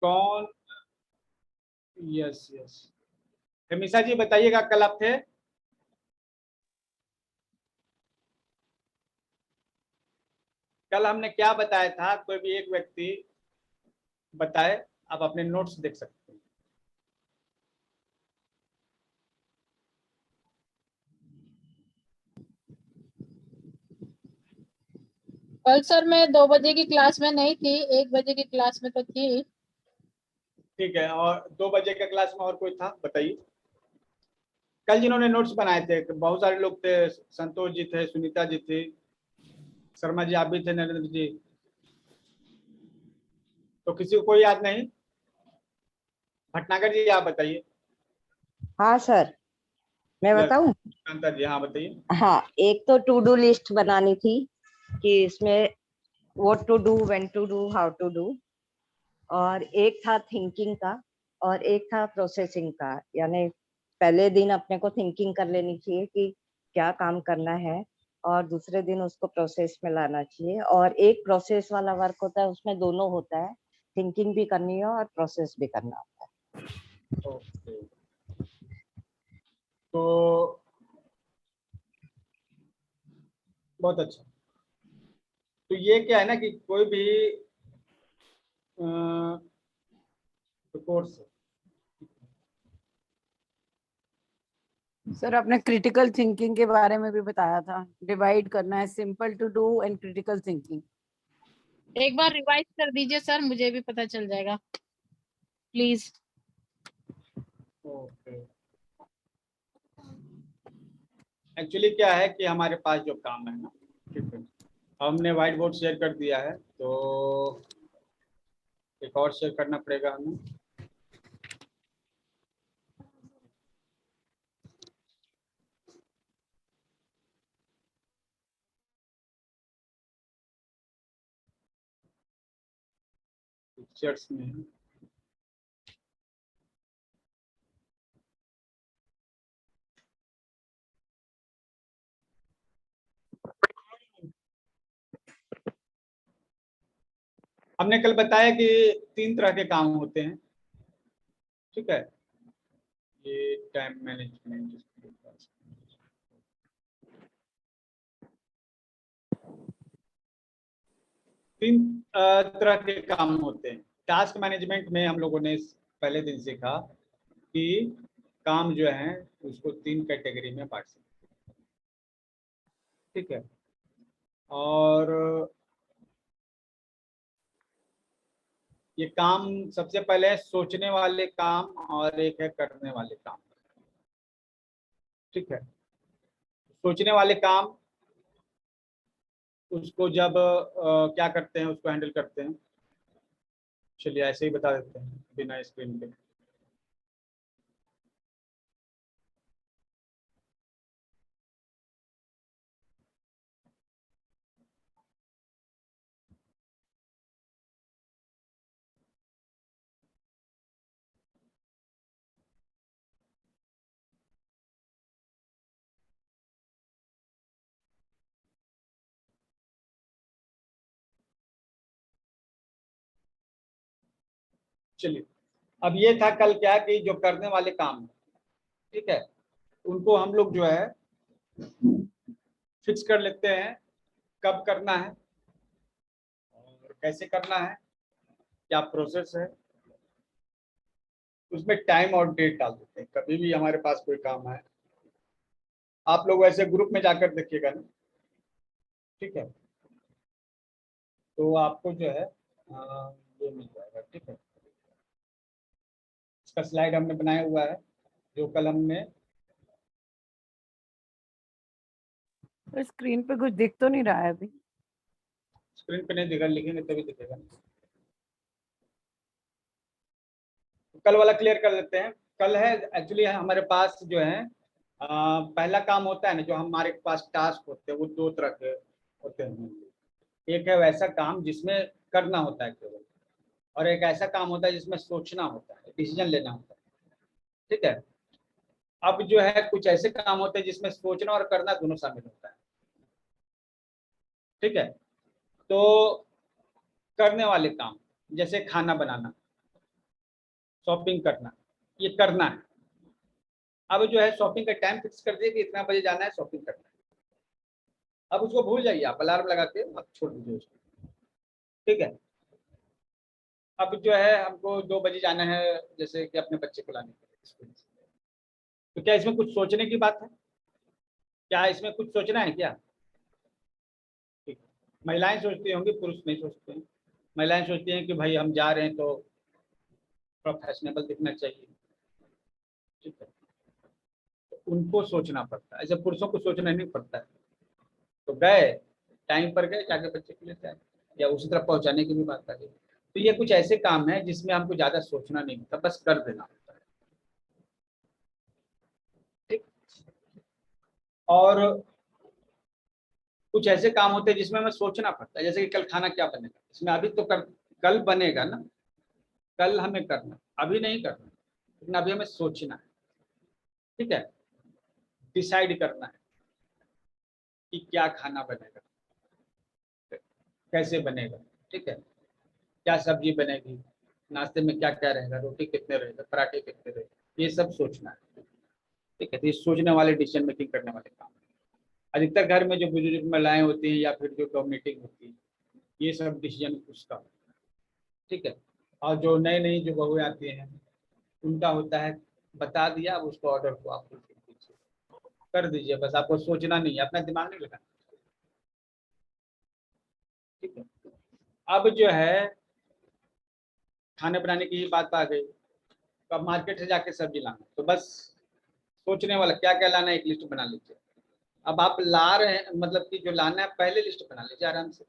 कौन? Yes yes. हमेशा जी बताइएगा, कल आप थे? कल हमने क्या बताया था? कोई भी एक व्यक्ति बताए, आप अपने नोट्स देख सकते हैं। कल सर मैं 2 बजे की क्लास में नहीं थी, 1 बजे की क्लास में तो थी। ठीक है, और 2 बजे के क्लास में और कोई था? बताइए। कल जिन्होंने नोट्स बनाए थे बहुत सारे लोग थे। संतोष जी थे, सुनीता जी थी, शर्मा जी आप भी थे, नरेंद्र जी। तो किसी को कोई याद नहीं? भटनागर जी आप बताइए। हाँ सर, मैं यस, बताऊं? कांता जी हाँ बताइए। हाँ, एक तो टू डू लिस्ट बनानी थी कि इसमें what to do, when to do, how to do, और एक था थिंकिंग का, और एक था प्रोसेसिंग का। यानी पहले दिन अपने को थिंकिंग कर लेनी चाहिए कि क्या काम करना है, और दूसरे दिन उसको प्रोसेस में लाना चाहिए। और एक प्रोसेस वाला वर्क होता है, उसमें दोनों होता है, थिंकिंग भी करनी है और प्रोसेस भी करना होता है। ओके, तो बहुत अच्छा। तो ये क्या है ना कि कोई भी कोर्स, सर आपने क्रिटिकल थिंकिंग के बारे में भी बताया था, डिवाइड करना है simple to do and critical thinking. एक बार रिवाइज कर दीजिए सर, मुझे भी पता चल जाएगा प्लीज। ओके। एक्चुअली क्या है कि हमारे पास जो काम है ना, ठीक है, हमने व्हाइट बोर्ड शेयर कर दिया है, तो एक और शेयर करना पड़ेगा हमें। पिक्चर्स में हमने कल बताया कि 3 तरह के काम होते हैं, ठीक है। ये टाइम मैनेजमेंट, तीन तरह के काम होते हैं। टास्क मैनेजमेंट में हम लोगों ने पहले दिन सीखा कि काम जो है उसको 3 कैटेगरी में बांट सकते हैं, ठीक है। और ये काम सबसे पहले है सोचने वाले काम, और एक है करने वाले काम, ठीक है। सोचने वाले काम, उसको जब क्या करते हैं, उसको हैंडल करते हैं। चलिए ऐसे ही बता देते हैं बिना स्क्रीन के। चलिए, अब ये था कल क्या कि जो करने वाले काम है, ठीक है, उनको हम लोग जो है फिक्स कर लेते हैं, कब करना है और कैसे करना है, क्या प्रोसेस है। उसमें टाइम और डेट डाल देते हैं। कभी भी हमारे पास कोई काम है, आप लोग वैसे ग्रुप में जाकर देखिएगा ना, ठीक है, तो आपको जो है ये मिल जाएगा, ठीक है। इसका स्लाइड हमने बनाया हुआ है, जो कल हमने स्क्रीन पे कुछ दिख तो नहीं रहा है अभी। स्क्रीन पे नहीं दिखा, लिखेंगे तभी दिखेगा। कल वाला क्लियर कर देते हैं। कल है एक्चुअली हमारे पास जो है पहला काम होता है ना, जो हमारे पास टास्क होते हैं वो 2 तरह के होते हैं। एक है वैसा काम जिसमें करना होता है केवल, और एक ऐसा काम होता है जिसमें सोचना होता है, डिसीजन लेना होता है, ठीक है। अब जो है कुछ ऐसे काम होते हैं जिसमें सोचना और करना दोनों शामिल होता है, ठीक है। तो करने वाले काम जैसे खाना बनाना, शॉपिंग करना, ये करना है। अब जो है शॉपिंग का टाइम फिक्स कर दिए कि इतना बजे जाना है, शॉपिंग करना है। अब उसको भूल जाइए, आप अलार्म लगा के आप छोड़ दीजिए उसको, ठीक है। अब जो है हमको 2 बजे जाना है, जैसे कि अपने बच्चे को लाने के लिए स्कूल से, तो क्या इसमें कुछ सोचने की बात है? क्या इसमें कुछ सोचना है क्या? ठीक है। महिलाएं सोचती होंगी, पुरुष नहीं सोचते हैं। महिलाएं सोचती हैं कि भाई हम जा रहे हैं तो प्रोफेशनेबल दिखना चाहिए, ठीक है, तो उनको सोचना पड़ता है, ऐसे पुरुषों को सोचना नहीं पड़ता है। तो गए, टाइम पर गए, जाके बच्चे को लेते आए, या उसी तरफ पहुंचाने की भी बात कर रही है। तो ये कुछ ऐसे काम है जिसमें हमको ज्यादा सोचना नहीं होता, बस कर देना होता है, ठीक। और कुछ ऐसे काम होते हैं जिसमें हमें सोचना पड़ता है, जैसे कि कल खाना क्या बनेगा, इसमें अभी तो कल बनेगा ना, कल हमें करना, अभी नहीं करना, लेकिन अभी हमें सोचना है, ठीक है, डिसाइड करना है कि क्या खाना बनेगा, कैसे बनेगा, ठीक है, क्या सब्जी बनेगी, नाश्ते में क्या क्या रहेगा, रोटी कितने रहेगा, पराठे कितने रहेगा, ये सब सोचना है, ठीक है। तो ये सोचने वाले, डिसीजन मेकिंग करने वाले काम। अधिकतर घर में जो बुजुर्ग महिलाएं होती हैं या फिर जो मीटिंग होती है, ये सब डिसीजन उसका, ठीक है। और जो नई नई जो बहुएं आती हैं, उनका होता है बता दिया, अब उसको ऑर्डर को आप कर दीजिए, बस आपको सोचना नहीं है, अपना दिमाग नहीं लगाना, ठीक है। अब जो है खाने बनाने की बात आ गई, तो अब मार्केट से जाके सब्जी लाना, तो बस सोचने वाला क्या क्या लाना है, एक लिस्ट बना लीजिए। अब आप ला रहे हैं, मतलब कि जो लाना है पहले लिस्ट बना लीजिए आराम से,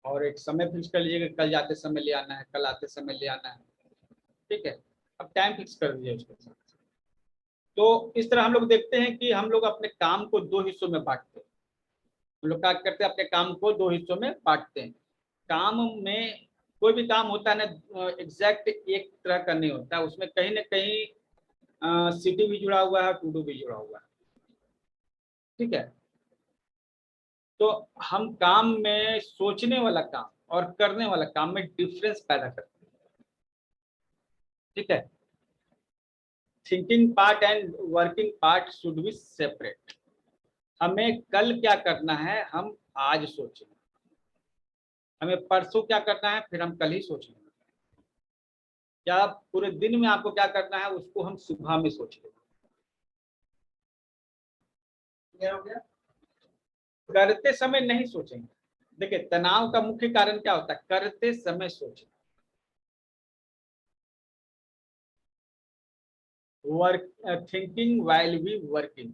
और एक समय फिक्स कर लीजिए कि कल जाते समय ले आना है, कल आते समय ले आना है, ठीक है। अब टाइम फिक्स कर दीजिए उसके साथ। तो इस तरह हम लोग देखते हैं कि हम लोग अपने काम को 2 हिस्सों में बांटते हैं। हम लोग क्या करते हैं, अपने काम को 2 हिस्सों में बांटते हैं। काम में कोई भी काम होता है ना, एग्जैक्ट एक तरह का नहीं होता, उसमें कहीं ना कहीं सिटी भी जुड़ा हुआ है, टू डू भी जुड़ा हुआ है, ठीक है। तो हम काम में सोचने वाला काम और करने वाला काम में डिफरेंस पैदा करते हैं, ठीक है। Thinking part and working part should be separate. हमें कल क्या करना है हम आज सोचें, हमें परसों क्या करना है फिर हम कल ही सोचेंगे, क्या पूरे दिन में आपको क्या करना है उसको हम सुबह में सोच लेंगे। क्या हो गया? करते समय नहीं सोचेंगे। देखिए तनाव का मुख्य कारण क्या होता है, करते समय सोचें। Work thinking while be working,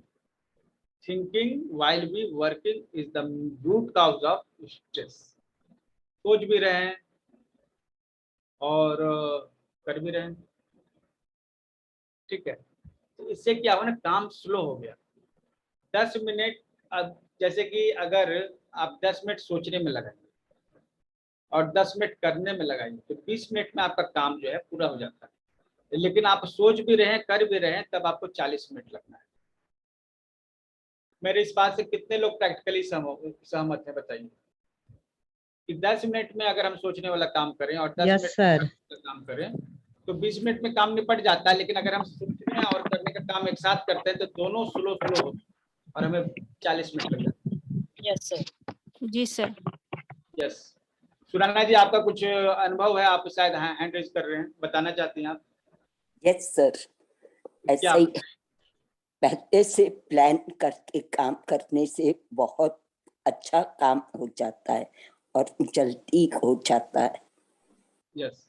thinking while be working is the root cause of stress. सोच भी रहे हैं और कर भी रहे हैं, ठीक है। तो इससे क्या हुआ ना, काम स्लो हो गया। 10 मिनट, अब जैसे कि अगर आप 10 मिनट सोचने में लगाएंगे और 10 मिनट करने में लगाएंगे, तो 20 मिनट में आपका काम जो है पूरा हो जाता है। लेकिन आप सोच भी रहे हैं, कर भी रहे हैं, तब आपको 40 मिनट लगना है। मेरे इस बात से कितने लोग प्रैक्टिकली सहमत हैं, बताइए कि 10 मिनट में अगर हम सोचने वाला काम करें और 10 यस मिनट में सर। करने वाला काम करें, तो 20 मिनट में काम निपट जाता है। लेकिन अगर हम सोचने और करने का काम एक साथ करते हैं तो दोनों स्लो स्लो होते हैं और हमें 40 मिनट लग जाते हैं। Yes sir. जी सर। यस। सुराना जी, आपका कुछ अनुभव है, आप शायद हैंड रेज कर रहे हैं, बताना चाहती हैं आप? यस सर, ऐसा क्या? ही पहले से प्लान करके काम करने से बहुत अच्छा काम हो जाता है और जल्दी हो जाता है। यस,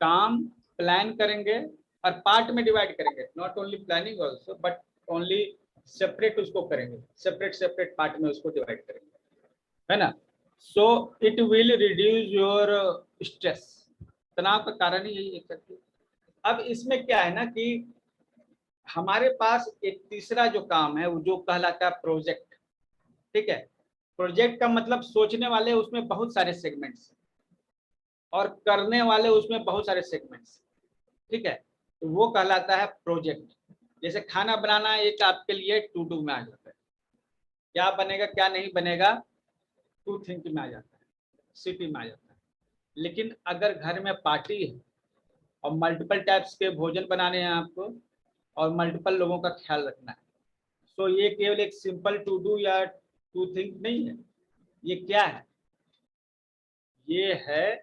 काम प्लान करेंगे और पार्ट में डिवाइड करेंगे, not only planning also, but only separate उसको करेंगे, सेपरेट सेपरेट पार्ट में उसको डिवाइड करेंगे, है ना। So it will reduce your stress. तनाव का कारण ही यही है। अब इसमें क्या है ना कि हमारे पास एक तीसरा जो काम है वो जो कहलाता है प्रोजेक्ट, ठीक है। प्रोजेक्ट का मतलब सोचने वाले उसमें बहुत सारे सेगमेंट्स और करने वाले उसमें बहुत सारे सेगमेंट्स, ठीक है। तो वो कहलाता है प्रोजेक्ट। जैसे खाना बनाना एक आपके लिए टू डू में आ जाता है, क्या बनेगा क्या नहीं बनेगा टू थिंक में आ जाता है, सिटी में आ जाता है। लेकिन अगर घर में पार्टी है और मल्टीपल टाइप्स के भोजन बनाने हैं आपको और मल्टीपल लोगों का ख्याल रखना है। सो ये केवल एक सिंपल टू डू या टू थिंक नहीं है, ये क्या है? ये है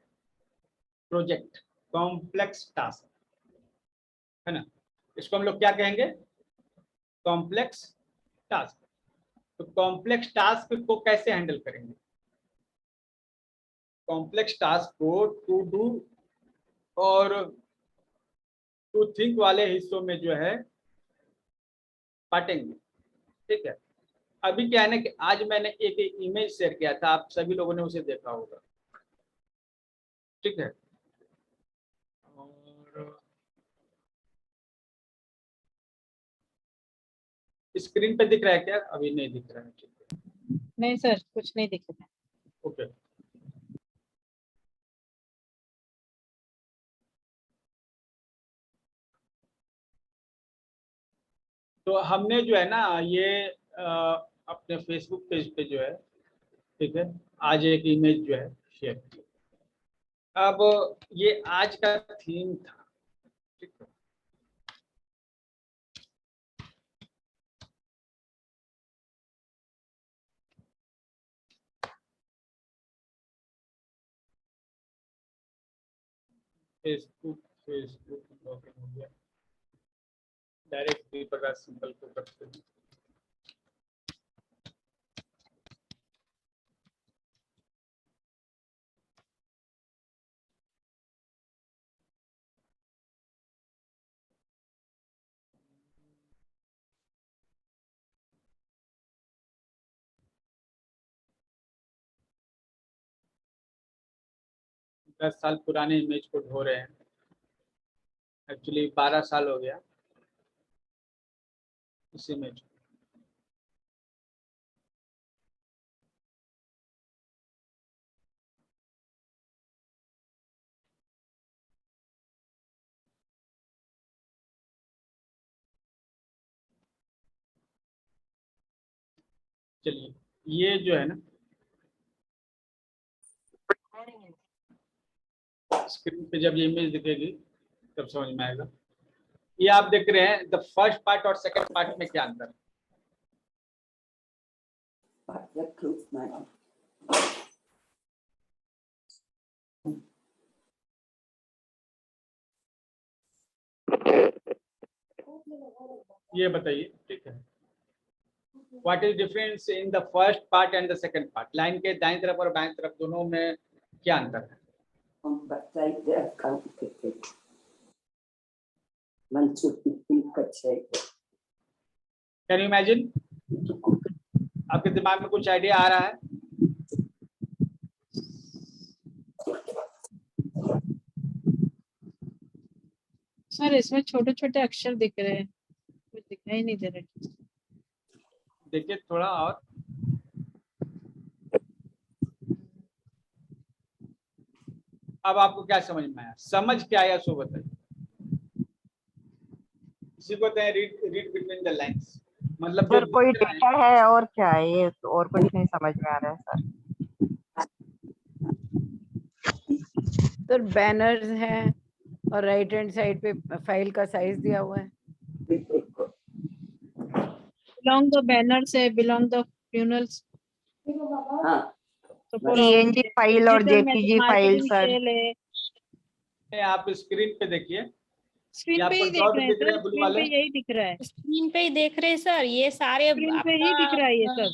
प्रोजेक्ट, कॉम्प्लेक्स टास्क, है ना। इसको हम लोग क्या कहेंगे? Complex task. तो कॉम्प्लेक्स टास्क को कैसे हैंडल करेंगे? कॉम्प्लेक्स टास्क को टू डू और टू थिंक वाले हिस्सों में जो है बांटेंगे, ठीक है। अभी क्या है ना कि आज मैंने एक इमेज शेयर किया था, आप सभी लोगों ने उसे देखा होगा, ठीक है। और स्क्रीन पे दिख रहा है क्या? अभी नहीं दिख रहा है, ठीक है। नहीं सर, कुछ नहीं दिख रहा है। ओके। तो हमने जो है ना ये अपने फेसबुक पेज पे जो है, ठीक है, आज एक इमेज जो है शेयर की। अब ये आज का थीम था, ठीक है। फेसबुक लॉगिन हो गया, डायरेक्ट प्रकाश सिंपल को करते हैं। दस साल पुराने इमेज को ढो रहे हैं, एक्चुअली 12 साल हो गया इस इमेज को। चलिए, ये जो है ना स्क्रीन पे जब ये इमेज दिखेगी तब समझ में आएगा। ये आप देख रहे हैं, द फर्स्ट पार्ट और सेकंड पार्ट में क्या अंतर है? ये बताइए, ठीक है। What is difference in the first part and the second part? Line के दाईं तरफ और बाईं तरफ दोनों में क्या अंतर है? Can you imagine? आपके दिमाग में कुछ आइडिया आ रहा है? सर इसमें छोटे छोटे अक्षर दिख रहे हैं, कुछ दिखाई नहीं दे रहे। देखिए थोड़ा और। अब आपको क्या समझ में आया? समझ क्या आया सो बताइए। इसी को कहते हैं रीड बिटवीन द लाइंस, मतलब सर जो कोई दिख रहा है। डेटा है और क्या है ये? तो और कुछ नहीं समझ में आ रहा है सर। सर बैनर्स हैं और राइट हैंड साइड पे फाइल का साइज दिया हुआ है। बिलोंग द बैनर्स है, बिलोंग द फ्यूनल्स, PNG फाइल और JPG फाइल सर। आप स्क्रीन पे देखिए, स्क्रीन ये पे आपको ही देख डॉट रहे हैं दिख रहे सर, हैं ब्लू स्क्रीन पे वाले? यही दिख रहा है, स्क्रीन पे ही देख रहे हैं सर। ये सारे स्क्रीन पे ही दिख रहा है ये सब।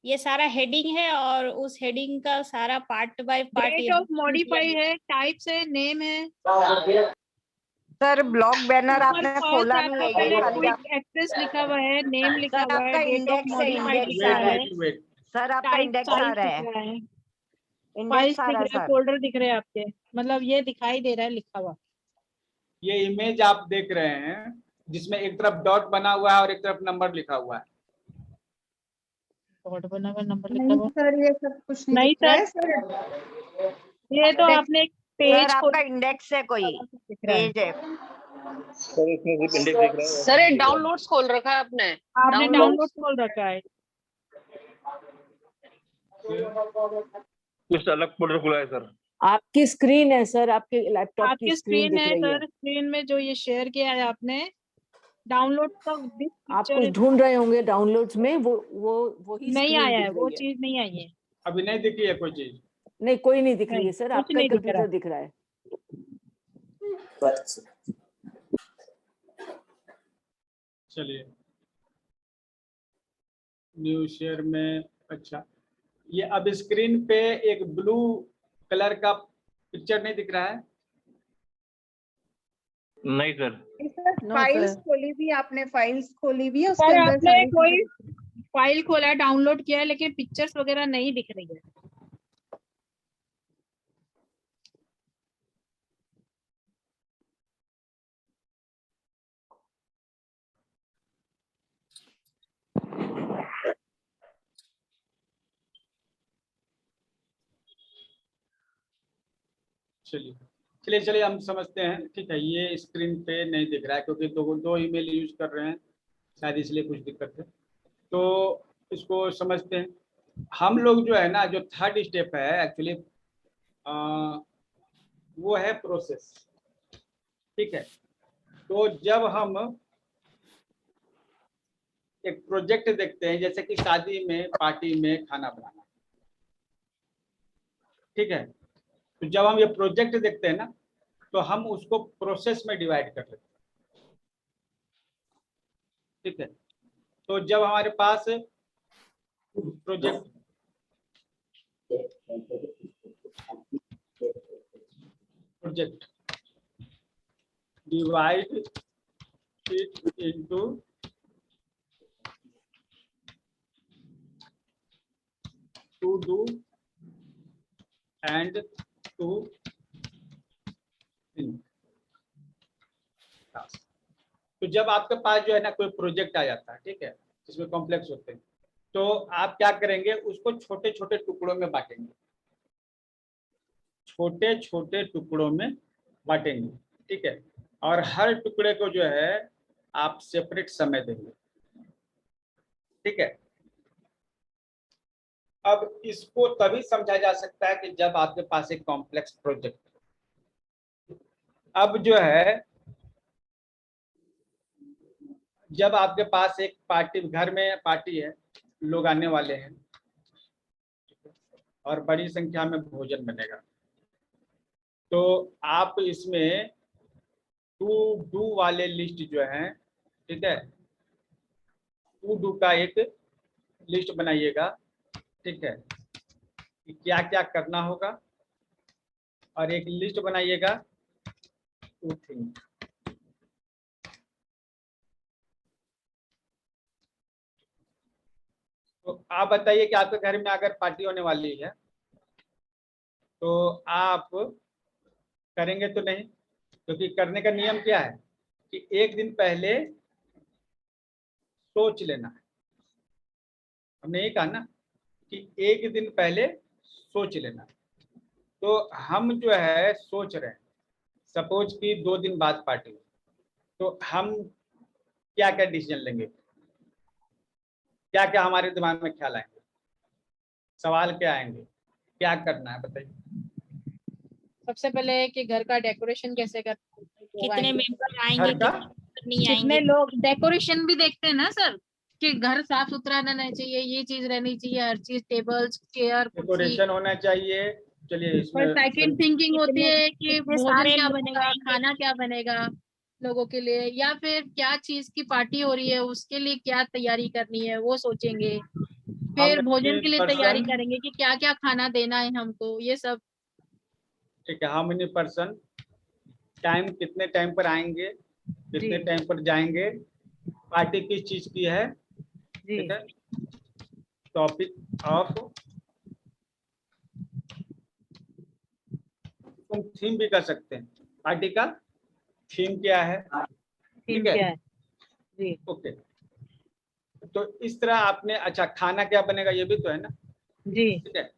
ये सारा हेडिंग है और उस हेडिंग का सारा part by part date of modify है, टाइप्स है, नेम है। सर ब्लॉक बैनर ऊपर आपने फर्स्ट खोला आपका नहीं है, पहले ये खाली क्विक आप। एक्सेस लिखा हुआ है, नेम लिखा सर हुआ है, आपका डेट ऑफ इंडेक्स है, मॉडिफाइड इंडेक्स लिखा आ रहा है, है। वेट। सर आपका टाइप इंडेक्स आ साइज रहा दिख है, रहा है, इंडेक्स फाइल्स आ दिख रहा है रहा है, सर। फोल्डर दिख रहे हैं आपके, मतलब ये दिखाई दे रहा है लिखा हुआ। ये इमेज आप देख रहे हैं जिसमें एक तरफ डॉट बना हुआ है और एक तरफ नंबर लिखा हुआ है। डॉट बना हुआ, नंबर लिखा नहीं हुआ। सर, ये सब कुछ नहीं नहीं दिख रहा सर, है सर। ये तो आपने एक पेज सर को आपका इंडेक्स है, कोई दिख रहा है। पेज है। सर इसमें सिर्फ इंडेक्स दिख रहा है। सर ये डाउनलोड्स खोल रखा है आपने? आपने डाउनलोड खोल रखा है। कुछ अलग फोल्डर खुला है सर। आपकी स्क्रीन है सर, आपके लैपटॉप की आपकी स्क्रीन स्क्रीन दिख है रही है। सर, स्क्रीन में जो ये शेयर किया है आपने, डाउनलोड का दिस आप कुछ पिक्चर ढूंढ रहे होंगे डाउनलोड्स में, वही नहीं स्क्रीन आया है, दिख वो रही है। चीज नहीं आई है। अभी नहीं दिखी है कोई चीज। नहीं, कोई नहीं दिख रही नहीं, है सर, कुछ आपका ही नहीं दिख रहा। कंप्यूटर दिख रहा है। चलिए न्यू शेयर में, अच्छा ये अब स्क्रीन पे एक ब्लू कलर का पिक्चर नहीं दिख रहा है? नहीं sir. Sir no files sir. खोली भी आपने, फाइल्स खोली भी है, उसके सर अंदर आपने सारी कोई चीजें। फाइल खोला है, डाउनलोड किया है, लेकिन पिक्चर्स वगैरह नहीं दिख रही है। चलिए चलिए चलिए हम समझते हैं, ठीक है। ये स्क्रीन पे नहीं दिख रहा है क्योंकि दो ईमेल यूज कर रहे हैं, शायद इसलिए कुछ दिक्कत है। तो इसको समझते हैं। हम लोग जो है ना, जो थर्ड स्टेप है एक्चुअली, वो है प्रोसेस, ठीक है। तो जब हम एक प्रोजेक्ट देखते हैं, जैसे कि शादी में, पार्टी में खाना बनाना, ठीक है, तो जब हम ये प्रोजेक्ट देखते हैं ना, तो हम उसको प्रोसेस में डिवाइड कर लेते हैं, ठीक है। तो जब हमारे पास project divide it into two do and two task. तो जब आपके पास जो है ना कोई प्रोजेक्ट आ जाता है, ठीक है, जिसमें कॉम्प्लेक्स होते हैं, तो आप क्या करेंगे, उसको छोटे छोटे टुकड़ों में बांटेंगे, छोटे छोटे टुकड़ों में बांटेंगे, ठीक है। और हर टुकड़े को जो है आप सेपरेट समय देंगे, ठीक है। अब इसको तभी समझा जा सकता है कि जब आपके पास एक कॉम्प्लेक्स प्रोजेक्ट। अब जो है जब आपके पास एक पार्टी, घर में पार्टी है, लोग आने वाले हैं और बड़ी संख्या में भोजन बनेगा, तो आप इसमें टू डू वाले लिस्ट जो है, ठीक है, टू डू का एक लिस्ट बनाइएगा, ठीक है, कि क्या क्या करना होगा। और एक लिस्ट बनाइएगा टू थिंग। तो आप बताइए कि आपके घर में अगर पार्टी होने वाली है तो आप करेंगे तो नहीं, क्योंकि करने का नियम क्या है कि एक दिन पहले सोच लेना है। हमने ये कहा ना कि एक दिन पहले सोच लेना है। तो हम जो है सोच रहे हैं, सपोज कि 2 दिन बाद पार्टी, तो हम क्या क्या डिसीजन लेंगे, क्या क्या हमारे दिमाग में ख्याल आएंगे, सवाल क्या आएंगे, क्या करना है बताइए। सबसे पहले कि घर का डेकोरेशन कैसे कर, कितने मेंबर आएंगे, घर का कितने नहीं कितने आएंगे। लोग, डेकोरेशन भी देखते हैं ना सर, कि घर साफ सुथरा रहना चाहिए, ये चीज रहनी चाहिए, हर चीज, टेबल्स, चेयर, कुर्सी। डेकोरेशन होना चाहिए। चलिए और इसमें सेकंड थिंकिंग होती कितने है कि कितने भोजन सारे क्या लोग बनेगा, आएंगे। खाना क्या बनेगा लोगों के लिए, या फिर क्या चीज की पार्टी हो रही है उसके लिए क्या तैयारी करनी है वो सोचेंगे। हम फिर भोजन के लिए तैयारी पर्सन, करेंगे कि क्या क्या खाना देना है हमको, ये सब। ठीक है, हाउ मेनी पर्सन, टाइम, कितने टाइम पर आएंगे, कितने जी टाइम पर जाएंगे, पार्टी किस चीज की है, जी ठीक है, टॉपिक ऑफ, तुम थीम भी कर सकते हैं, पार्टी का थीम क्या है, थीम ठीक है, क्या है। जी ओके। तो इस तरह आपने, अच्छा खाना क्या बनेगा ये भी तो है ना, जी ठीक है।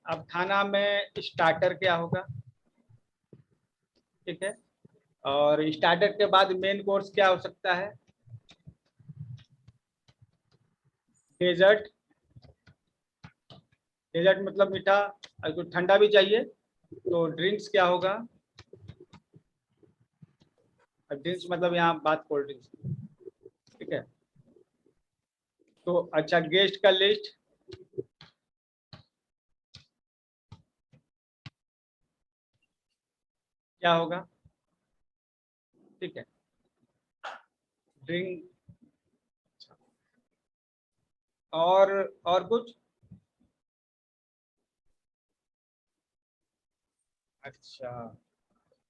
अब खाना में स्टार्टर क्या होगा, ठीक है, और स्टार्टर के बाद मेन कोर्स क्या हो सकता है, डेजर्ट, डेजर्ट मतलब मीठा, और कुछ ठंडा भी चाहिए, तो ड्रिंक्स क्या होगा? ड्रिंक्स मतलब यहाँ बात कोल्ड ड्रिंक्स, ठीक है। तो अच्छा, गेस्ट का लिस्ट, क्या होगा? ठीक है, ड्रिंक, और कुछ? अच्छा,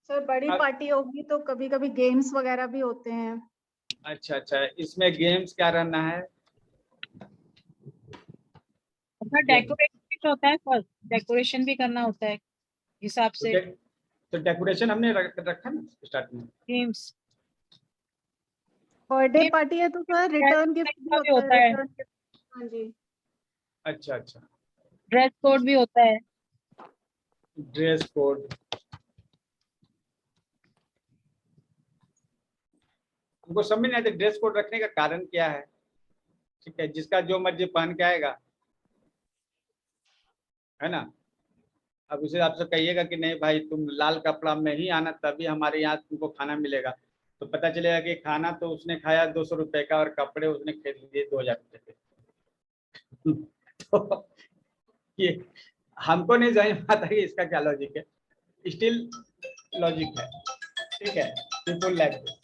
सर बड़ी अब पार्टी होगी तो कभी कभी गेम्स वगैरह भी होते हैं। अच्छा अच्छा, इसमें गेम्स क्या रहना है? डेकोरेशन भी होता है, फर्स्ट डेकोरेशन भी करना होता है हिसाब से। तो डेकोरेशन हमने रखा ना स्टार्ट में। गेम्स, बर्थडे पार्टी है तो सर रिटर्न गिफ्ट भी होता है, रिटर्न गिफ्ट। हाँ जी। अच्छा अच्छा, ड्रेस कोड भी होता है। ड्रेस कोड, उनको समझ नहीं आता ड्रेस कोड रखने का कारण क्या है। ठीक है, जिसका जो मर्जी पहन के आएगा, है ना। अब उसे आपसे कहिएगा कि नहीं भाई तुम लाल कपड़ा में ही आना, तभी हमारे यहाँ तुमको खाना मिलेगा, तो पता चलेगा कि खाना तो उसने खाया 200 रुपए का और कपड़े उसने खरीद लिए 2000 रुपए के। तो ये हमको नहीं समझ में आता कि इसका क्या लॉजिक है। स्टिल लॉजिक है, ठीक है, पीपल लाइक दिस।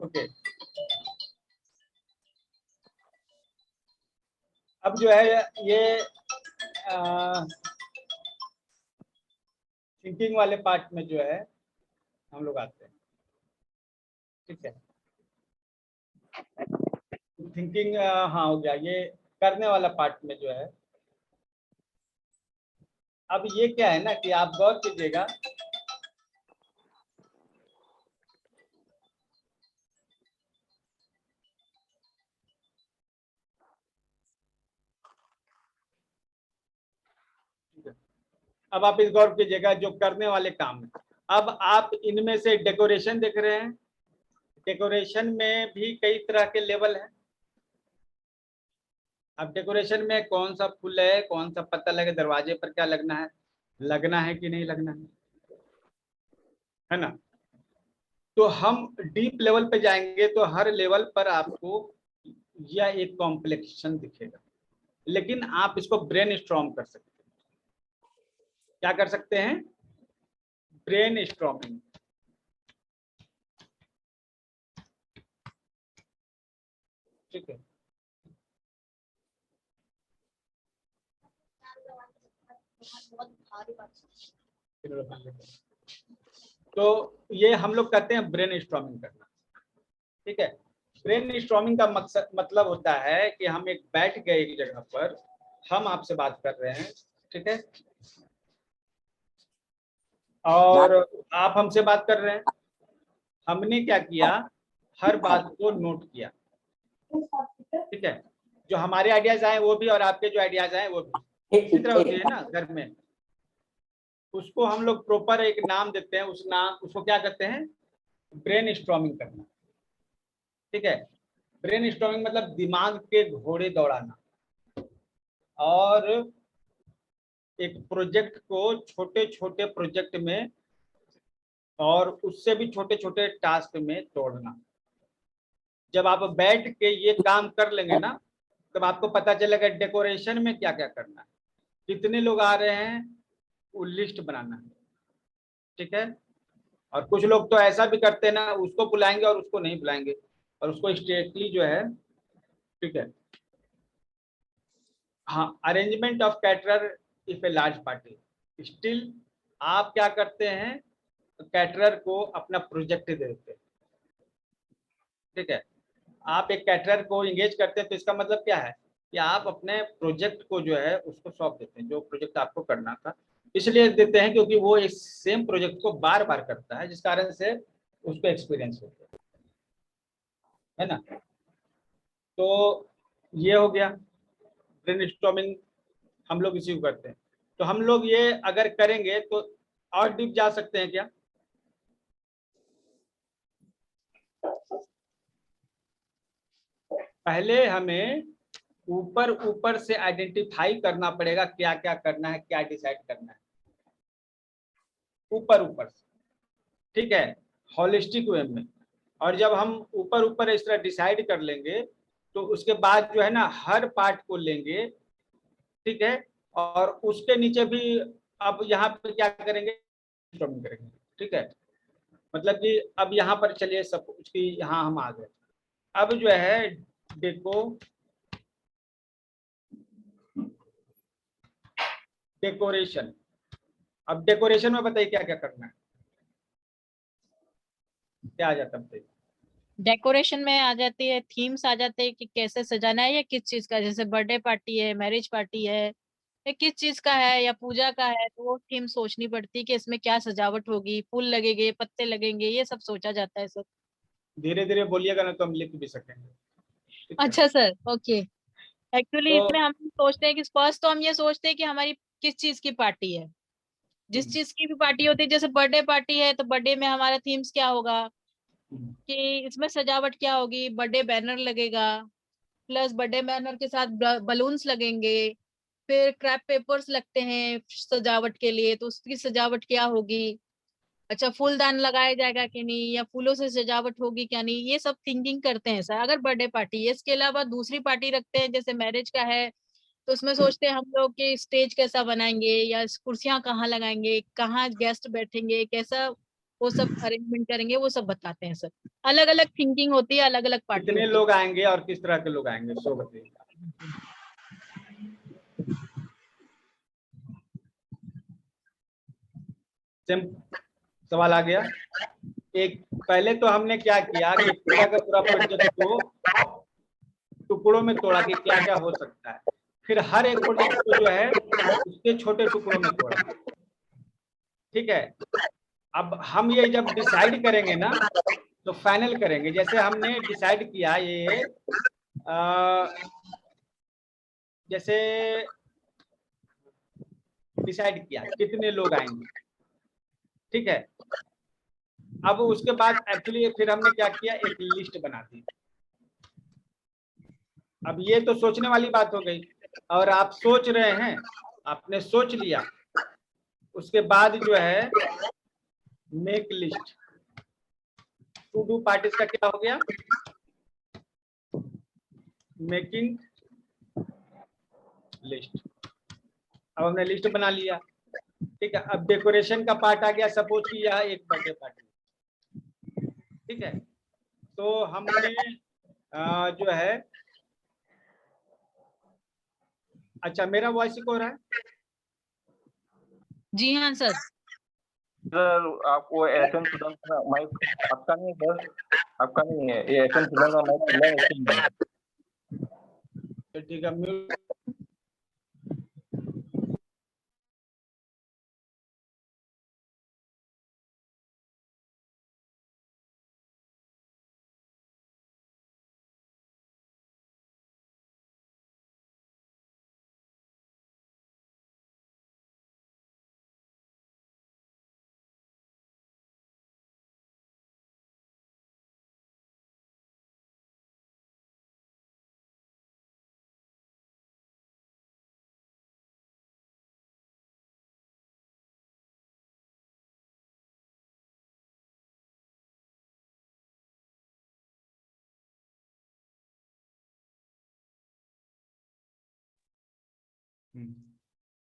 ओके, अब जो है ये थिंकिंग वाले पार्ट में जो है हम लोग आते हैं। ठीक है, थिंकिंग हाँ हो गया, ये करने वाला पार्ट में जो है। अब ये क्या है ना कि आप गौर कीजिएगा, अब आप इस गौर कीजिएगा जो करने वाले काम है। अब आप इनमें से डेकोरेशन देख रहे हैं, डेकोरेशन में भी कई तरह के लेवल हैं। अब डेकोरेशन में कौन सा फूल है, कौन सा पत्ता लगे, दरवाजे पर क्या लगना है कि नहीं लगना है ना। तो हम डीप लेवल पे जाएंगे तो हर लेवल पर आपको यह एक कॉम्प्लेक्शन दिखेगा, लेकिन आप इसको ब्रेन स्ट्रॉम कर सकते हैं। क्या कर सकते हैं? Brain storming. ठीक है, तो ये हम लोग कहते हैं ब्रेन स्ट्रॉमिंग करना। ठीक है, ब्रेन स्ट्रॉमिंग का मकसद मतलब होता है कि हम एक बैठ गए एक जगह पर, हम आपसे बात कर रहे हैं, ठीक है, और आप हमसे बात कर रहे हैं। हमने क्या किया, हर बात को नोट किया। ठीक है, जो हमारे आइडियाज आए वो भी और आपके जो आइडियाज आए वो भी, इसी तरह होती है ना घर में। उसको हम लोग प्रॉपर एक नाम देते हैं, उस नाम उसको क्या कहते हैं? ब्रेन स्ट्रॉमिंग करना। ठीक है, ब्रेन स्टॉर्मिंग मतलब दिमाग के घोड़े दौड़ाना, और एक प्रोजेक्ट को छोटे छोटे प्रोजेक्ट में और उससे भी छोटे छोटे टास्क में तोड़ना। जब आप बैठ के ये काम कर लेंगे ना, तब आपको पता चलेगा डेकोरेशन में क्या क्या करना है, कितने लोग आ रहे हैं, वो लिस्ट बनाना है। ठीक है, और कुछ लोग तो ऐसा भी करते हैं ना, उसको बुलाएंगे और उसको नहीं बुलाएंगे, और उसको स्ट्रेटली जो है, ठीक है, हाँ, arrangement of caterer if a large party. Still आप क्या करते हैं, कैटरर को अपना प्रोजेक्ट दे देते हैं। ठीक है, आप एक कैटरर को इंगेज करते हैं तो इसका मतलब क्या है कि आप अपने प्रोजेक्ट को जो है उसको सौंप देते हैं, जो प्रोजेक्ट आपको करना था। इसलिए देते हैं क्योंकि वो इस सेम प्रोजेक्ट को बार बार करता है, जिस कारण से उसको एक्सपीरियंस होता है ना। तो ये हो गया ब्रेनस्टॉर्मिंग, हम लोग इसी को करते हैं। तो हम लोग ये अगर करेंगे तो और डीप जा सकते हैं क्या? पहले हमें ऊपर ऊपर से आइडेंटिफाई करना पड़ेगा क्या क्या करना है, क्या डिसाइड करना है। ऊपर ऊपर से, ठीक है, होलिस्टिक वे में। और जब हम ऊपर ऊपर इस तरह डिसाइड कर लेंगे तो उसके बाद जो है ना हर पार्ट को लेंगे, ठीक है, और उसके नीचे भी अब यहाँ पे क्या करेंगे, करेंगे, ठीक है। मतलब कि अब यहाँ पर चलिए सब कुछ की यहाँ हम आ गए। अब जो है डेकोरेशन। अब डेकोरेशन में बताइए क्या क्या करना है, क्या आ जाता है? डेकोरेशन में आ जाती है, थीम्स आ जाते हैं कि कैसे सजाना है या किस चीज का, जैसे बर्थडे पार्टी है, मैरिज पार्टी है, या किस चीज का है, या पूजा का है, तो वो थीम सोचनी पड़ती है कि इसमें क्या सजावट होगी, फूल लगेंगे, पत्ते लगेंगे, ये सब सोचा जाता है सर। धीरे धीरे बोलिएगा ना तो हम लिख भी सकेंगे। अच्छा सर, ओके। एक्चुअली तो इसमें हम सोचते हैं कि फर्स्ट तो हम ये सोचते हैं कि हमारी किस चीज की पार्टी है। जिस चीज की भी पार्टी होती है, जैसे बर्थडे पार्टी है तो बर्थडे में हमारा थीम्स क्या होगा, कि इसमें सजावट क्या होगी, बर्थडे बैनर लगेगा, प्लस बर्थडे बैनर के साथ बलून्स लगेंगे, फिर क्रैप पेपर्स लगते हैं सजावट के लिए, तो उसकी सजावट क्या होगी, अच्छा फूलदान लगाया जाएगा कि नहीं, या फूलों से सजावट होगी क्या नहीं, ये सब थिंकिंग करते हैं सर अगर बर्थडे पार्टी है। इसके अलावा दूसरी पार्टी रखते हैं, जैसे मैरिज का है तो उसमें सोचते हैं हम लोग कि स्टेज कैसा बनाएंगे, या कुर्सियां कहाँ लगाएंगे, कहाँ गेस्ट बैठेंगे, कैसा वो सब अरेंजमेंट करेंगे, वो सब बताते हैं सर। अलग अलग थिंकिंग होती है, अलग अलग पार्टी कितने होती लोग आएंगे और किस तरह के लोग आएंगे सो बताइए। सवाल आ गया। एक पहले तो हमने क्या किया कि पूरा का पूरा प्रोजेक्ट को टुकड़ों में तोड़ा कि क्या क्या हो सकता है, फिर हर एक प्रोजेक्ट को जो है उसके छोटे टुकड़ों में तोड़ा, ठीक है। अब हम ये जब डिसाइड करेंगे ना तो फाइनल करेंगे। जैसे हमने डिसाइड किया ये जैसे डिसाइड किया कितने लोग आएंगे, ठीक है। अब उसके बाद एक्चुअली फिर हमने क्या किया, एक लिस्ट बना दी। अब ये तो सोचने वाली बात हो गई, और आप सोच रहे हैं, आपने सोच लिया, उसके बाद जो है make list. To do parties का क्या हो गया, मेकिंग लिस्ट। अब हमने लिस्ट बना लिया, ठीक है। अब डेकोरेशन का पार्ट आ गया, सपोज कि यह एक बर्थडे पार्टी, ठीक है। तो हमने जो है, अच्छा मेरा वॉइस हो रहा है? जी हाँ सर। सर आपको एसएम सुदान का माइक आपका नहीं है सर, आपका नहीं है, ये एसएम सुदान का माइक खुला है इसलिए। ठीक है, म्यूट।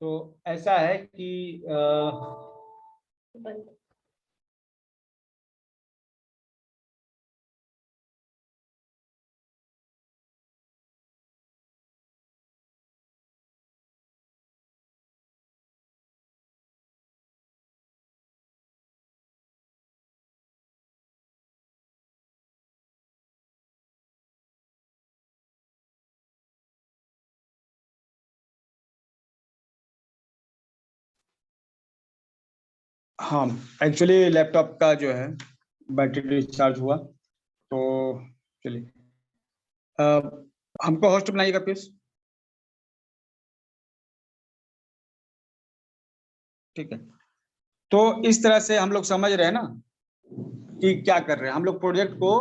तो ऐसा है कि हाँ, एक्चुअली लैपटॉप का जो है बैटरी डिस्चार्ज हुआ, तो चलिए हमको होस्ट बनाइएगा प्लीज, ठीक है। तो इस तरह से हम लोग समझ रहे हैं ना कि क्या कर रहे हैं। हम लोग प्रोजेक्ट को,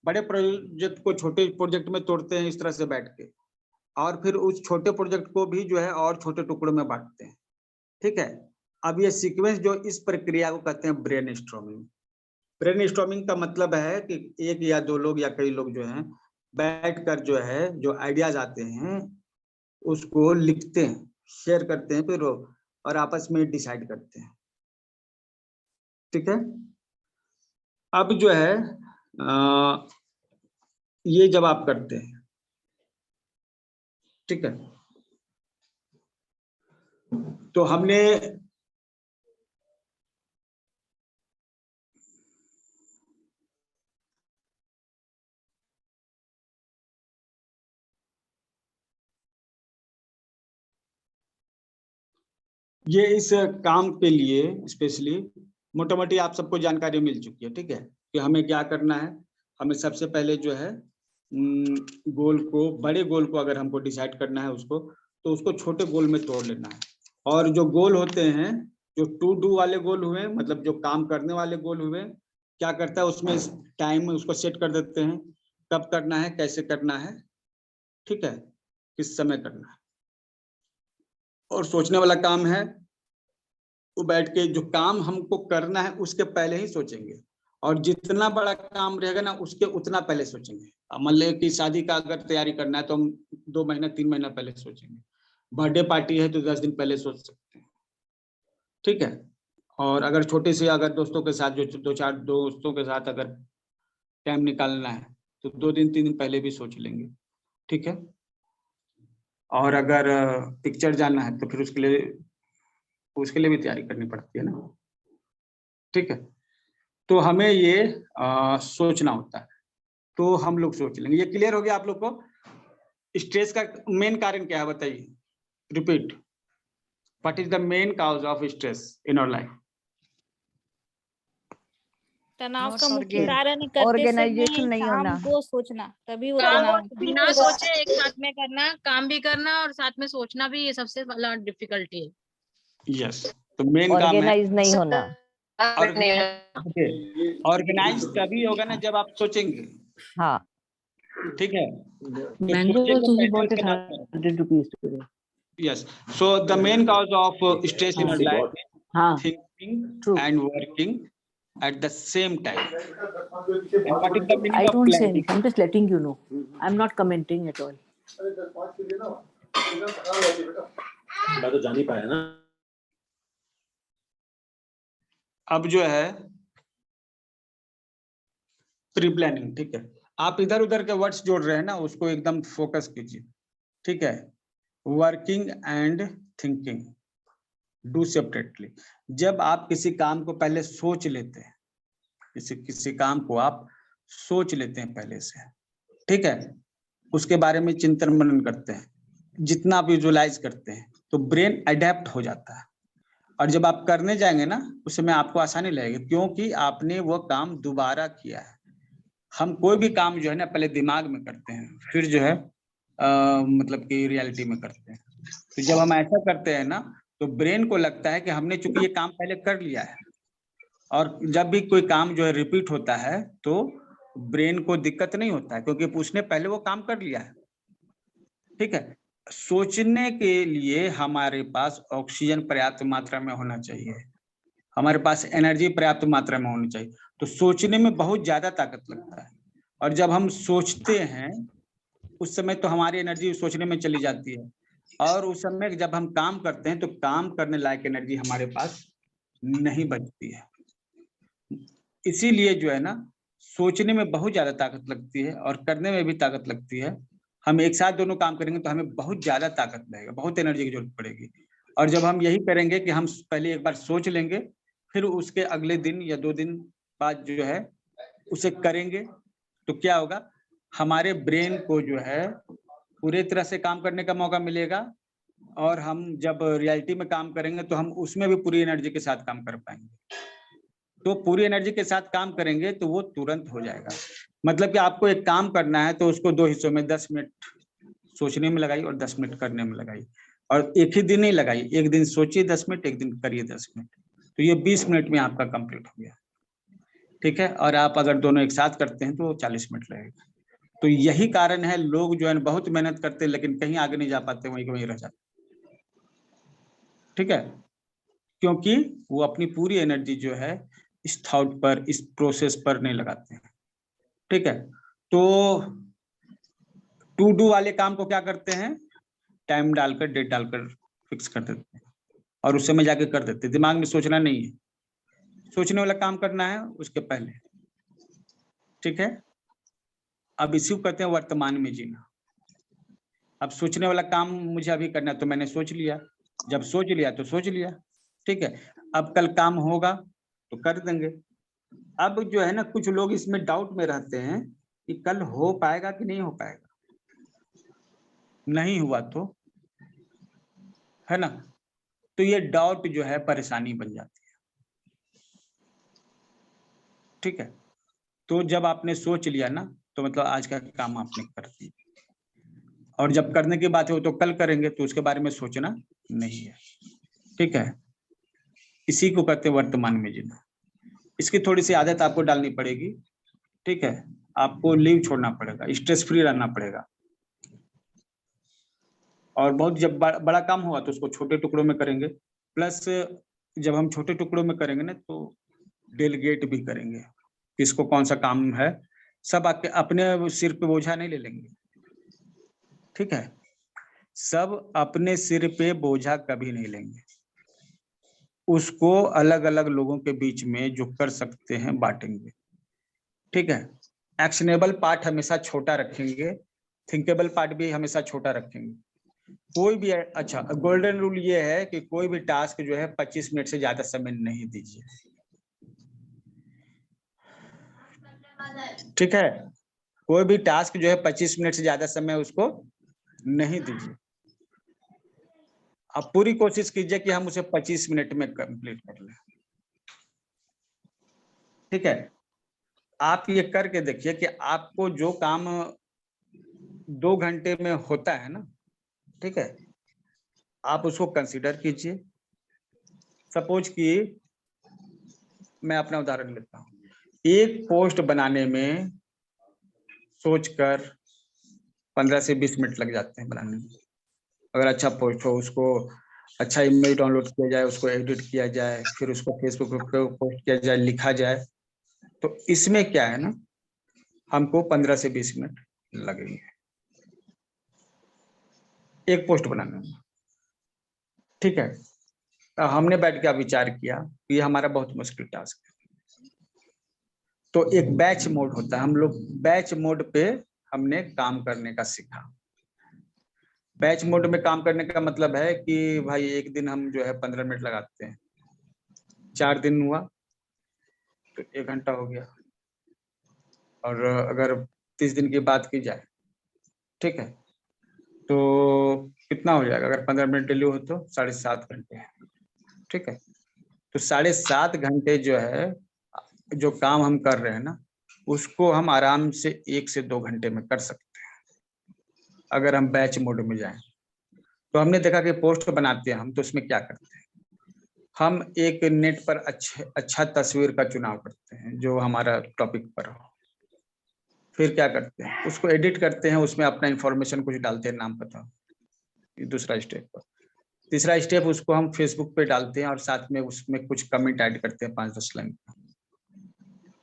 बड़े प्रोजेक्ट को छोटे प्रोजेक्ट में तोड़ते हैं इस तरह से बैठ के, और फिर उस छोटे प्रोजेक्ट को भी जो है और छोटे टुकड़ों में बांटते हैं, ठीक है। अब ये सीक्वेंस जो इस प्रक्रिया को कहते हैं ब्रेन स्टॉर्मिंग। ब्रेन स्टॉर्मिंग का मतलब है कि एक या दो लोग या कई लोग जो हैं बैठकर जो है जो आइडियाज आते हैं उसको लिखते हैं, शेयर करते हैं, फिर और आपस में डिसाइड करते हैं। ठीक है, अब जो है ये जब आप करते हैं, ठीक है, तो हमने ये इस काम के लिए स्पेशली मोटा मोटी आप सबको जानकारी मिल चुकी है। ठीक है, कि हमें क्या करना है। हमें सबसे पहले जो है गोल को, बड़े गोल को अगर हमको डिसाइड करना है उसको, तो उसको छोटे गोल में तोड़ लेना है। और जो गोल होते हैं, जो टू डू वाले गोल हुए, मतलब जो काम करने वाले गोल हुए, क्या करता है उसमें टाइम उसको सेट कर देते हैं, कब करना है, कैसे करना है, ठीक है, किस समय करना है। और सोचने वाला काम है वो बैठ के जो काम हमको करना है उसके पहले ही सोचेंगे, और जितना बड़ा काम रहेगा ना उसके उतना पहले सोचेंगे। मान लो कि शादी का अगर तैयारी करना है तो हम 2 महीना 3 महीना पहले सोचेंगे। बर्थडे पार्टी है तो 10 दिन पहले सोच सकते हैं। ठीक है, और अगर छोटे से अगर दोस्तों के साथ, जो 2-4 दोस्तों के साथ अगर टाइम निकालना है तो 2 दिन 3 दिन पहले भी सोच लेंगे। ठीक है, और अगर पिक्चर जाना है तो फिर उसके लिए भी तैयारी करनी पड़ती है ना। ठीक है, तो हमें ये सोचना होता है, तो हम लोग सोच लेंगे। ये क्लियर हो गया आप लोग को? स्ट्रेस का मेन कारण क्या है बताइए, repeat. What is the main cause of stress in our life? तनाव Not का मुख्य organ- कारण करते organization समय नहीं काम होना। को सोचना, तभी वो काम तनाव बिना सोचे एक साथ में करना, काम भी करना और साथ में सोचना भी, ये सबसे बड़ा डिफिकल्टी है। यस, तो मेन काम है ऑर्गेनाइज नहीं होना। ऑर्गेनाइज तभी होगा ना जब आप सोचेंगे। हाँ, ठीक है, Mango also he bought it 100 rupees today. yes, so the main cause of stress in our life is हाँ, thinking true. and working at the same time. And what is the meaning I of don't say planning? anything. I'm just letting you know. I'm not commenting at all. मैं तो जान ही पाया ना। अब जो है pre planning. ठीक है, आप इधर उधर के वर्ड्स जोड़ रहे हैं ना, उसको एकदम फोकस कीजिए। ठीक है, working and thinking do separately. जब आप किसी काम को पहले सोच लेते हैं, किसी काम को आप सोच लेते हैं पहले से, ठीक है, उसके बारे में चिंतन मनन करते हैं, जितना आप विजुअलाइज करते हैं तो ब्रेन अडेप्ट हो जाता है। और जब आप करने जाएंगे ना उस समय आपको आसानी लगेगी, क्योंकि आपने वो काम दोबारा किया है। हम कोई भी काम जो है ना पहले दिमाग में करते हैं, फिर जो है मतलब कि रियलिटी में करते हैं। तो जब हम ऐसा करते हैं ना तो ब्रेन को लगता है कि हमने चूंकि ये काम पहले कर लिया है, और जब भी कोई काम जो है रिपीट होता है तो ब्रेन को दिक्कत नहीं होता है, क्योंकि उसने पहले वो काम कर लिया है। ठीक है, सोचने के लिए हमारे पास ऑक्सीजन पर्याप्त मात्रा में होना चाहिए, हमारे पास एनर्जी पर्याप्त मात्रा में होनी चाहिए। तो सोचने में बहुत ज्यादा ताकत लगता है, और जब हम सोचते हैं उस समय तो हमारी एनर्जी सोचने में चली जाती है, और उस समय जब हम काम करते हैं तो काम करने लायक एनर्जी हमारे पास नहीं बचती है। इसीलिए जो है ना सोचने में बहुत ज्यादा ताकत लगती है और करने में भी ताकत लगती है। हम एक साथ दोनों काम करेंगे तो हमें बहुत ज्यादा ताकत लगेगा, बहुत एनर्जी की जरूरत पड़ेगी। और जब हम यही करेंगे कि हम पहले एक बार सोच लेंगे, फिर उसके अगले दिन या 2 दिन बाद जो है उसे करेंगे, तो क्या होगा, हमारे ब्रेन को जो है पूरे तरह से काम करने का मौका मिलेगा, और हम जब रियलिटी में काम करेंगे तो हम उसमें भी पूरी एनर्जी के साथ काम कर पाएंगे। तो पूरी एनर्जी के साथ काम करेंगे तो वो तुरंत हो जाएगा। मतलब कि आपको एक काम करना है तो उसको 2 हिस्सों में 10 मिनट सोचने में लगाई और 10 मिनट करने में लगाई, और एक ही दिन नहीं लगाई, एक दिन सोचिए 10 मिनट, एक दिन करिए 10 मिनट, तो ये 20 मिनट में आपका कंप्लीट हो गया। ठीक है, और आप अगर दोनों एक साथ करते हैं तो 40 मिनट लगेगा। तो यही कारण है लोग जो है बहुत मेहनत करते हैं लेकिन कहीं आगे नहीं जा पाते, वहीं के वहीं रह जाते। ठीक है, क्योंकि वो अपनी पूरी एनर्जी जो है इस थॉट पर, इस प्रोसेस पर नहीं लगाते हैं। ठीक है, तो टू डू वाले काम को क्या करते हैं, टाइम डालकर, डेट डालकर फिक्स कर देते हैं और उस समय जाके कर देते हैं। दिमाग में सोचना नहीं है, सोचने वाला काम करना है उसके पहले। ठीक है, अब इसी को कहते हैं वर्तमान में जीना। अब सोचने वाला काम मुझे अभी करना है तो मैंने सोच लिया, जब सोच लिया तो सोच लिया। ठीक है, अब कल काम होगा तो कर देंगे। अब जो है ना, कुछ लोग इसमें डाउट में रहते हैं कि कल हो पाएगा कि नहीं हो पाएगा, नहीं हुआ तो, है ना, तो ये डाउट जो है परेशानी बन जाती है। ठीक है, तो जब आपने सोच लिया ना तो मतलब आज का काम आपने कर दिया, और जब करने की बात हो तो कल करेंगे, तो उसके बारे में सोचना नहीं है। ठीक है, इसी को कहते हैं वर्तमान में जीना। इसकी थोड़ी सी आदत आपको डालनी पड़ेगी। ठीक है, आपको लीव छोड़ना पड़ेगा, स्ट्रेस फ्री रहना पड़ेगा, और बहुत जब बड़ा काम हुआ तो उसको छोटे टुकड़ों में करेंगे। प्लस जब हम छोटे टुकड़ों में करेंगे ना तो डेलीगेट भी करेंगे, किसको कौन सा काम है, सब अपने सिर पे बोझा नहीं ले लेंगे। ठीक है, सब अपने सिर पे बोझा कभी नहीं लेंगे, उसको अलग अलग लोगों के बीच में जो कर सकते हैं बांटेंगे। ठीक है, एक्शनेबल पार्ट हमेशा छोटा रखेंगे, थिंकेबल पार्ट भी हमेशा छोटा रखेंगे। कोई भी, अच्छा गोल्डन रूल ये है कि कोई भी टास्क जो है 25 मिनट से ज्यादा समय नहीं दीजिए। ठीक है, कोई भी टास्क जो है 25 मिनट से ज्यादा समय उसको नहीं दीजिए। आप पूरी कोशिश कीजिए कि हम उसे 25 मिनट में कंप्लीट कर लें। ठीक है, आप ये करके देखिए कि आपको जो काम 2 घंटे में होता है ना, ठीक है, आप उसको कंसीडर कीजिए। सपोज कि मैं अपना उदाहरण लेता हूँ, एक पोस्ट बनाने में सोचकर 15 से 20 मिनट लग जाते हैं बनाने में। अगर अच्छा पोस्ट हो, उसको अच्छा इमेज डाउनलोड किया जाए, उसको एडिट किया जाए, फिर उसको फेसबुक पे पोस्ट किया जाए, लिखा जाए, तो इसमें क्या है ना, हमको 15 से 20 मिनट लगेंगे एक पोस्ट बनाने में। ठीक है, तो हमने बैठ के विचार किया कि ये हमारा बहुत मुश्किल टास्क है, तो एक बैच मोड होता है, हम लोग बैच मोड पे हमने काम करने का सीखा। बैच मोड में काम करने का मतलब है कि भाई एक दिन हम जो है 15 मिनट लगाते हैं, 4 दिन हुआ तो 1 घंटा हो गया, और अगर 30 दिन की बात की जाए, ठीक है, तो कितना हो जाएगा, अगर 15 मिनट डेली हो तो 7.5 घंटे। ठीक है, तो 7.5 घंटे जो है जो काम हम कर रहे हैं ना, उसको हम आराम से 1 से 2 घंटे में कर सकते हैं अगर हम बैच मोड में जाएं। तो हमने देखा कि पोस्ट बनाते हैं हम, तो उसमें क्या करते हैं, हम एक नेट पर अच्छा तस्वीर का चुनाव करते हैं जो हमारा टॉपिक पर हो। फिर क्या करते हैं, उसको एडिट करते हैं, उसमें अपना इंफॉर्मेशन कुछ डालते हैं, नाम पता, दूसरा स्टेप। तीसरा स्टेप, उसको हम फेसबुक पे डालते हैं और साथ में उसमें कुछ कमेंट ऐड करते हैं 5-10 लाइन का।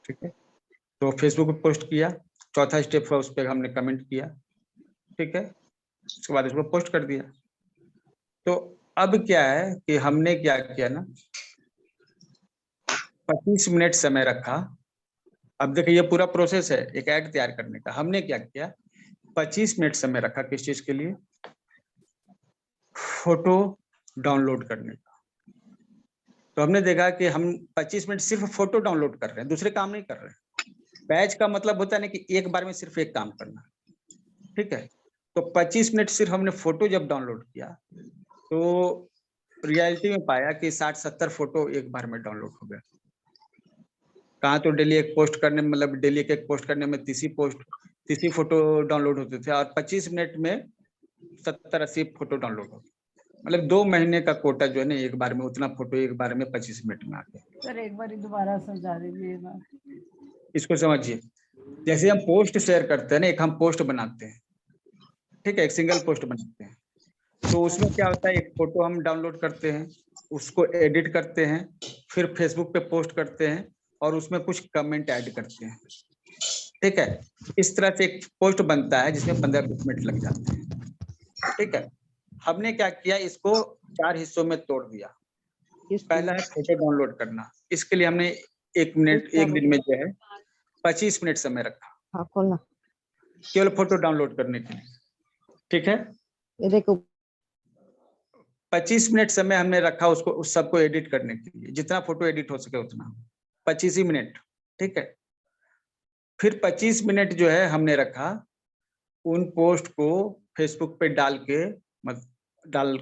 ठीक है, तो फेसबुक पे पोस्ट किया। चौथा स्टेप है, उस पर हमने कमेंट किया। ठीक है, उसके बाद उसको पोस्ट कर दिया। तो अब क्या है कि हमने क्या किया ना, 25 मिनट समय रखा। अब देखिए ये पूरा प्रोसेस है एक ऐड तैयार करने का। हमने क्या किया, 25 मिनट समय रखा किस चीज के लिए, फोटो डाउनलोड करने का। तो हमने देखा कि हम 25 मिनट सिर्फ फोटो डाउनलोड कर रहे हैं, दूसरे काम नहीं कर रहे हैं। बैच का मतलब होता है ना कि एक बार में सिर्फ एक काम करना। ठीक है, तो 25 मिनट सिर्फ हमने फोटो जब डाउनलोड किया तो रियलिटी में पाया कि 60-70 फोटो एक बार में डाउनलोड हो गया। कहाँ तो डेली एक पोस्ट करने में, मतलब डेली एक पोस्ट करने में 30 फोटो डाउनलोड होते थे, और 25 मिनट में 70-80 फोटो डाउनलोड होते। मतलब 2 महीने का कोटा जो है ना, एक बार में उतना फोटो एक बार में 25 मिनट में आ गया। सर एक बार दोबारा समझा दीजिएगा। इसको समझिए, जैसे हम पोस्ट शेयर करते हैं ना, एक हम पोस्ट बनाते हैं, ठीक है, एक सिंगल पोस्ट बनाते हैं, तो उसमें क्या होता है, एक फोटो हम डाउनलोड करते हैं, उसको एडिट करते हैं, फिर फेसबुक पे पोस्ट करते हैं और उसमें कुछ कमेंट ऐड करते हैं। ठीक है, इस तरह से एक पोस्ट बनता है जिसमें 15-20 मिनट लग जाते हैं। ठीक है, हमने क्या किया, इसको 4 हिस्सों में तोड़ दिया। पहला है फोटो डाउनलोड करना। इसके लिए हमने 1 दिन में जो है 25 मिनट समय रखा केवल फोटो डाउनलोड करने के लिए। ठीक है, ये देखो 25 मिनट समय हमने रखा उसको, उस सबको एडिट करने के लिए, जितना फोटो एडिट हो सके उतना, 25 ही मिनट। ठीक है, फिर 25 मिनट जो है हमने रखा उन पोस्ट को फेसबुक पे डाल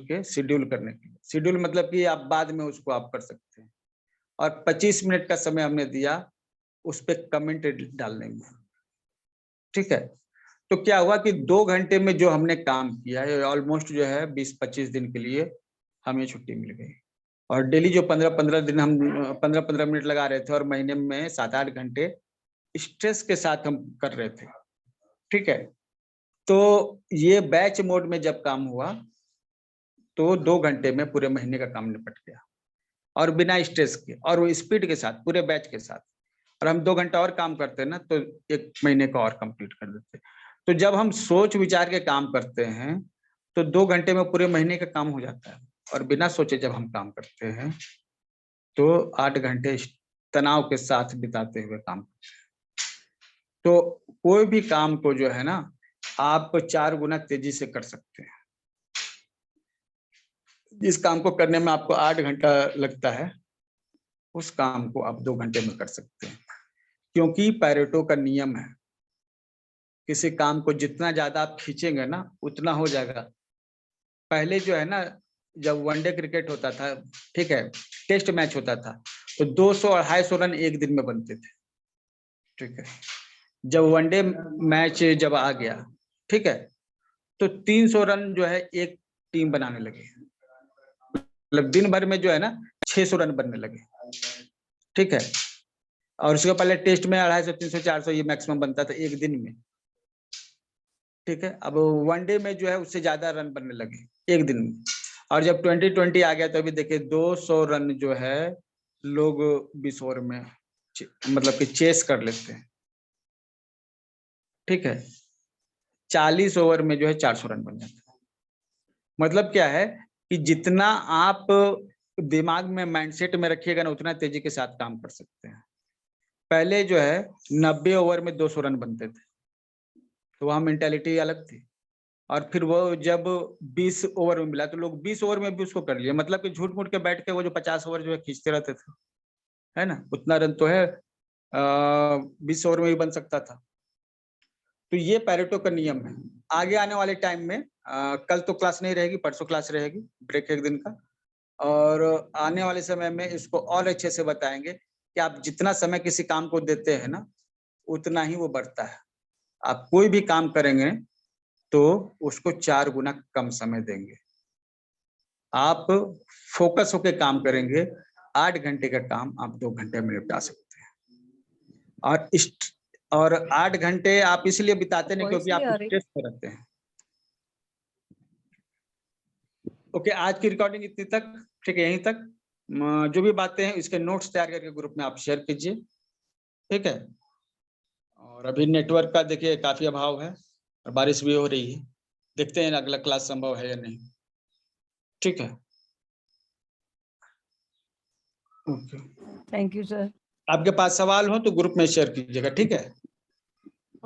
के शेड्यूल करने के लिए। शेड्यूल मतलब कि आप बाद में उसको आप कर सकते हैं। और 25 मिनट का समय हमने दिया उस पे कमेंट डालने में। ठीक है, तो क्या हुआ कि 2 घंटे में जो हमने काम किया है, ऑलमोस्ट जो है 20-25 दिन के लिए हमें छुट्टी मिल गई। और डेली जो 15-15 दिन हम 15-15 मिनट लगा रहे थे और महीने में 7-8 घंटे स्ट्रेस के साथ हम कर रहे थे। ठीक है, तो ये बैच मोड में जब काम हुआ तो 2 घंटे में पूरे महीने का काम निपट गया और बिना स्ट्रेस के, और वो स्पीड के साथ, पूरे बैच के साथ। और हम 2 घंटा और काम करते ना तो 1 महीने का और कंप्लीट कर देते। तो जब हम सोच विचार के काम करते हैं तो 2 घंटे में पूरे महीने का काम हो जाता है। और बिना सोचे जब हम काम करते हैं तो 8 घंटे तनाव के साथ बिताते हुए काम करते हैं। तो कोई भी काम को जो है ना आप 4 गुना तेजी से कर सकते हैं। जिस काम को करने में आपको 8 घंटा लगता है उस काम को आप 2 घंटे में कर सकते हैं, क्योंकि पैरेटो का नियम है, किसी काम को जितना ज्यादा आप खींचेंगे ना उतना हो जाएगा। पहले जो है ना, जब वनडे क्रिकेट होता था, ठीक है, टेस्ट मैच होता था, तो 200-250 रन एक दिन में बनते थे। ठीक है, जब वनडे मैच जब आ गया, ठीक है, तो 300 रन जो है एक टीम बनाने लगे। मतलब दिन भर में जो है ना 600 रन बनने लगे। ठीक है, और उसके पहले टेस्ट में 250, 300, 400 ये मैक्सिमम बनता था एक दिन में। ठीक है, अब वनडे में जो है उससे ज्यादा रन बनने लगे एक दिन में। और जब 2020 आ गया तो अभी देखिए 200 रन जो है लोग 20 ओवर में मतलब कि चेस कर लेते हैं। ठीक है, 40 ओवर में जो है 400 रन बन जाता है। मतलब क्या है कि जितना आप दिमाग में माइंडसेट में रखिएगा ना उतना तेजी के साथ काम कर सकते हैं। पहले जो है 90 ओवर में 200 रन बनते थे, तो वहां मेंटालिटी अलग थी। और फिर वो जब 20 ओवर में मिला तो लोग 20 ओवर में भी उसको कर लिया। मतलब कि झूठ मूठ के बैठ के वो जो 50 ओवर जो है खींचते रहते थे, है ना, उतना रन तो है 20 ओवर में भी बन सकता था। तो ये पैरेटो का नियम है। आगे आने वाले टाइम में कल तो क्लास नहीं रहेगी, परसों क्लास रहेगी, ब्रेक 1 दिन का। और आने वाले समय में इसको और अच्छे से बताएंगे कि आप जितना समय किसी काम को देते हैं ना उतना ही वो बढ़ता है। आप कोई भी काम करेंगे तो उसको 4 गुना कम समय देंगे। आप फोकस होकर काम करेंगे, 8 घंटे का काम आप 2 घंटे में निपटा सकते हैं। और 8 घंटे आप इसलिए बिताते नहीं क्योंकि आप स्ट्रेस में रहते हैं। ओके, आज की रिकॉर्डिंग इतनी तक, ठीक है, यहीं तक। जो भी बातें हैं इसके नोट्स तैयार करके ग्रुप में आप शेयर कीजिए। ठीक है, और अभी नेटवर्क का देखिए काफी अभाव है और बारिश भी हो रही है। देखते हैं अगला क्लास संभव है या नहीं। ठीक है, ओके, थैंक यू सर। आपके पास सवाल हो तो ग्रुप में शेयर कीजिएगा। ठीक है।